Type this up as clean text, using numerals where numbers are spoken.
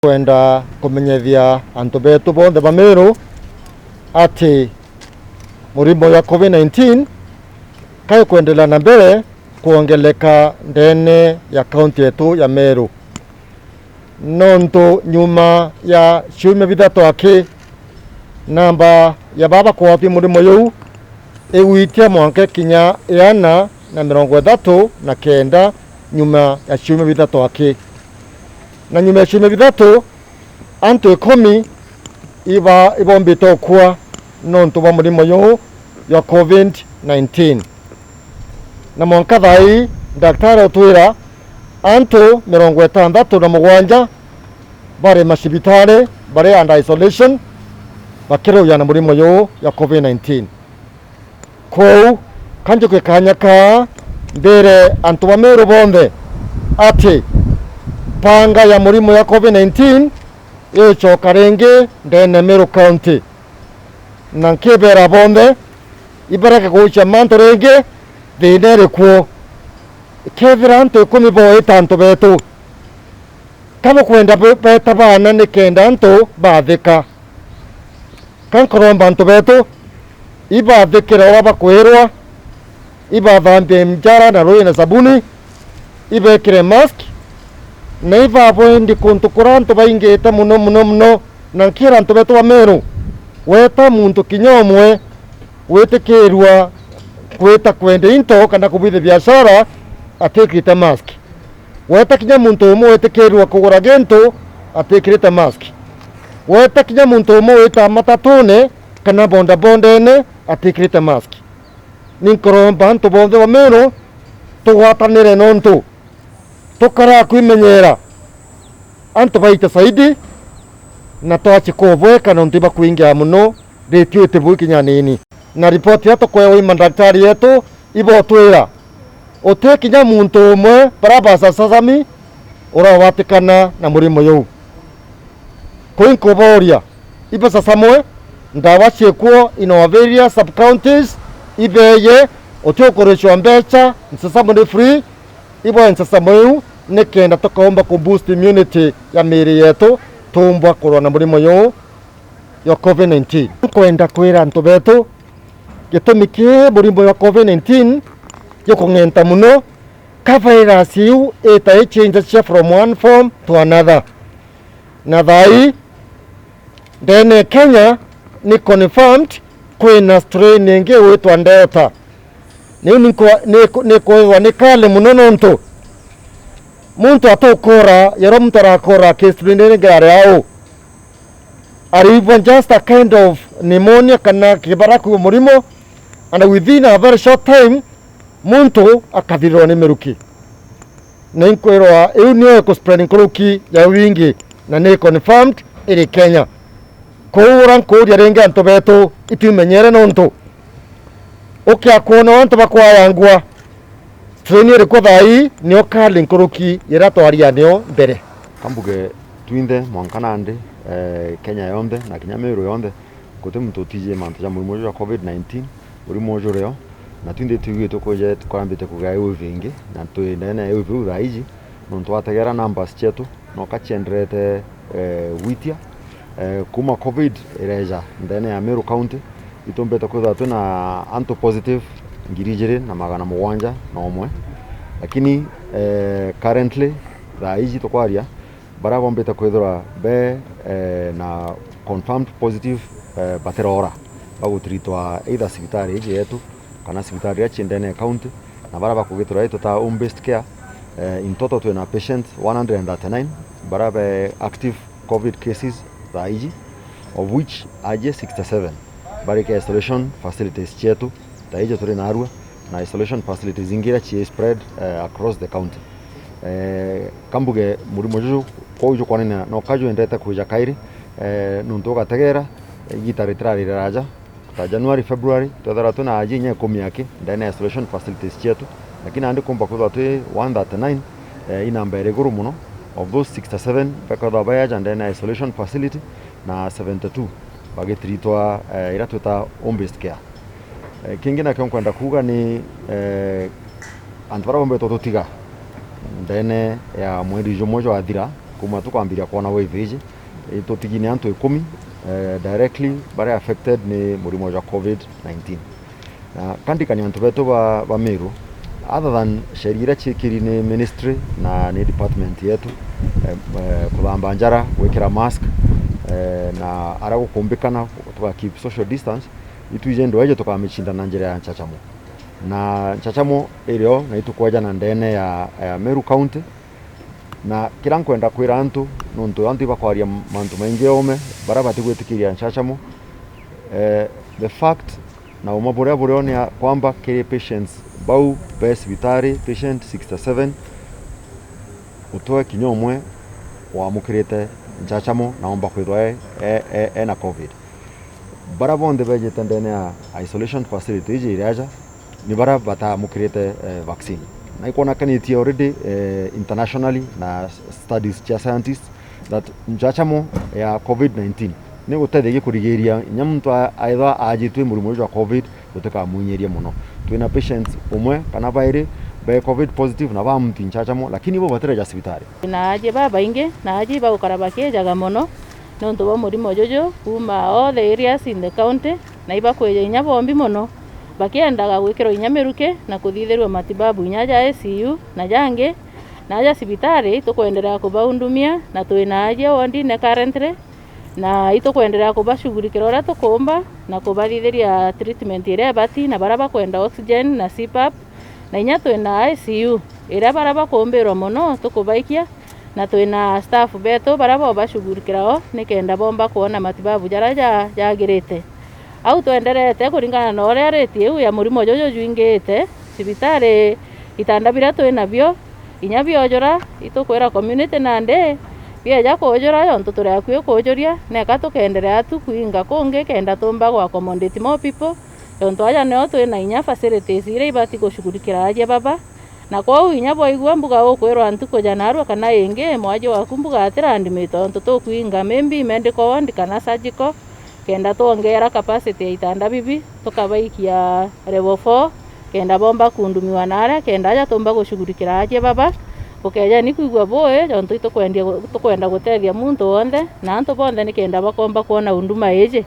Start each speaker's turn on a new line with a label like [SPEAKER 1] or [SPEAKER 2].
[SPEAKER 1] kwenda kumenyethia antu betu bonthe ba Meru ati murimo ya COVID-19 kai kuendelea na mbele kuongeleka ndene ya kaunti yetu ya Meru. Nonto nyuma ya ciumia bithatu aki namba ya baba kwapi murimo yu ewitia mwanke kinya 139 nyuma ya ciumia bithatu aki. Na nyuma ya ciumia bithatu antu 10 ibombite okua nonto ba murimo yu ya COVID-19. Na mwanka thai daktari otwira antu 67 bari macibitari bari under isolation bakiruya na murimo yu ya COVID-19. Kou kanjo kikanyaka mbere antu ba Meru bonthe ati panga ya murimo ya COVID-19 icoka ringi ndene Meru County na nkibera bonthe ibareke gucia mantu ringi thina rikuo kethira antu 10 boita antu betu kama kwenda beta bana nikenda antu bathika kankoromba antu betu ibathikira waba kwirwa ibathambie njara na rui na sabuni ibekire mask na ibabwendi kuntu kura antu baingite muno na nkira antu betu ba Meru weta muntu kinyomwe wetikirwa kweta kwende into kana kubithe biashara atekirite mask weta kinya muntu umwe wetikirwa kugura gento atekirite mask weta kinya muntu umwe weta matatune kana bondene atekirite mask ninkoromba antu bonthe ba Meru tugwatanire nontu tukara kwimenyera antu baita saidi na twachi kobweka nontu bakuingia muno retio itibu kinya nini na ripoti yato kwewa imandaktari yetu ibotwira otekinya muntu umwe barabasa sasami urawatikana na murimo yu kuinkoboria ibasa samwe ndawa ciekuo in various sub counties ibeye otiokoreshwa mbecha nsasamu ni free ibo nsasamu yu nikenda tukaomba kuboost immunity ya miri yetu tumbwa kurwa na murimo yu ya COVID-19 kwenda kwira antu betu gitumi ki murimo ya COVID-19 yukung'enta muno ka virus yu ita changes from one form to another na thai ndene Kenya ni confirmed kwina strain ingi witwa Delta ni kwithwa ni kale muno nontu muntu atukura yero muntu arakura kisturindene gare au are even just a kind of pneumonia kana kibaraku murimo and within a very short time muntu akathirwo ni miruki na inkwirwa iu ni ko spreading kuruki ya wingi na ni confirmed iri Kenya kuura nkuria ringi antu betu itimenyere nontu ukia kuona antu bakwayangwa strain iri ko thai ni okali nkuruki iratwaria nio mbere
[SPEAKER 2] kambuge twinde mwankanande Kenya yonde na Kenya Meru yonde kote muntu tije mantu ya murimo wa COVID-19 uri mojo reo na twinde tugiye tukoje twambite kugaye uvingi na twendene uvu raiji nontu ategera numbers chetu no kachendrete witia kuma COVID ireja ndene ya Meru County itombeta kwa tuna anto positive ngirijere na magana muwanja na omwe lakini currently raiji tokwaria barabo mbeta kwethora be na confirmed positive baterora bagutritwa either sibitari ije yetu kana sibitari ya chindene county na baraba kugitura ito ta home based care in total tuna patient 139 baraba active COVID cases raiji of which aje 67 barika isolation facilities chetu taije turi narua na isolation facilities zingira chi spread across the county kambuge murimo juju kojo kwanena no kajo endeta kuja kairi nuntu gategera gitaritrari raja ta January February todara tuna aji nya 10 yake ndani isolation facilities chetu lakini andi komba kwa tu 139 inambere guru muno of those 67 bakada bayaja ndani isolation facility na 72 bagetritwa iratuta home based care kingina kwenda kuga ni antwara bombe tototiga ndene ya mweri jomojo athira kuma tukwambiria kuona wave iji tutigine antu 10 directly bare affected ni murimo wa COVID-19 na kandikania antu betu ba Meru other than sheria chikiri ni ministry na ni department yetu kulamba njara wekera mask na ara gukumbikana tuka keep social distance ituje ndo aje tukamichinda na njira ya Nchachamo na Nchachamo irio na itukwaja na ndene ya Meru County na kila nkwenda kwira antu nontu antu bakwaria mantu maingi ome barabati gwetikiria Nchachamo the fact na umabore boreoni kwamba kile patients bau best vitari patient 67 utoe kinyomwe wa mukirete Nchachamo naomba kwithwa na covid bara bonde vejete ndene ya isolation facility iji iraja ni bara bata mukirete vaccine na ikona kaniti already internationally na studies cha scientists that Nchachamo ya covid-19 ni gutethegi kurigiria nyamuntu aitha ajitwe murimu wa covid guteka munyeria muno twina patients umwe kana baire be covid positive na bamti Nchachamo lakini bo batereja sibitari
[SPEAKER 3] na aje baba inge na aje ba ukarabake jaga muno nontu bo murimo jojo kuma all the areas in the county na iba kweje inya bombi muno bakiendaga gwikirwo inya Meruke na kuthitherwa matibabu inya ja ICU na jange na aja sibitari tukwendelea kubaundumia na twina aje wondi ne currently na itukwendelea kubashughulikira ora tukumba na kubathithiria treatment ire bati na baraba kwenda oxygen na CPAP na inya twina ICU ira baraba kumbirwo muno tukubaikia na twina staff beto baraba bashughulikirao nikenda bomba kuona matibabu jara jagirite au twenderete kuringana na ore rate eu ya murimo jojo juingite sibitari itanda bira twina bio inya biojora itukwira community nande bia kujora yonto turi akwiye kujoria neka tukenderea tu kuinga kungi kenda tumba gwa accommodate more people yonto aja neo twina inya facilities ire ibati gushughulikira aje baba na kwa inya boigwa mbuga ukwirwa antu kuja narwa kana ingi mwaje wakumbuga atira andimito yonto tukuinga membi medical ward kana surgical kenda tuongera capacity ya itanda bibi tukabaikia level 4 kenda bomba kundumiwa nare kenda aja tumba gushughulikira aje baba ukeja ni kuigwa boe yonto tukwenda gutethia muntu wonde na antu bonde ni kenda bakomba kuona unduma eje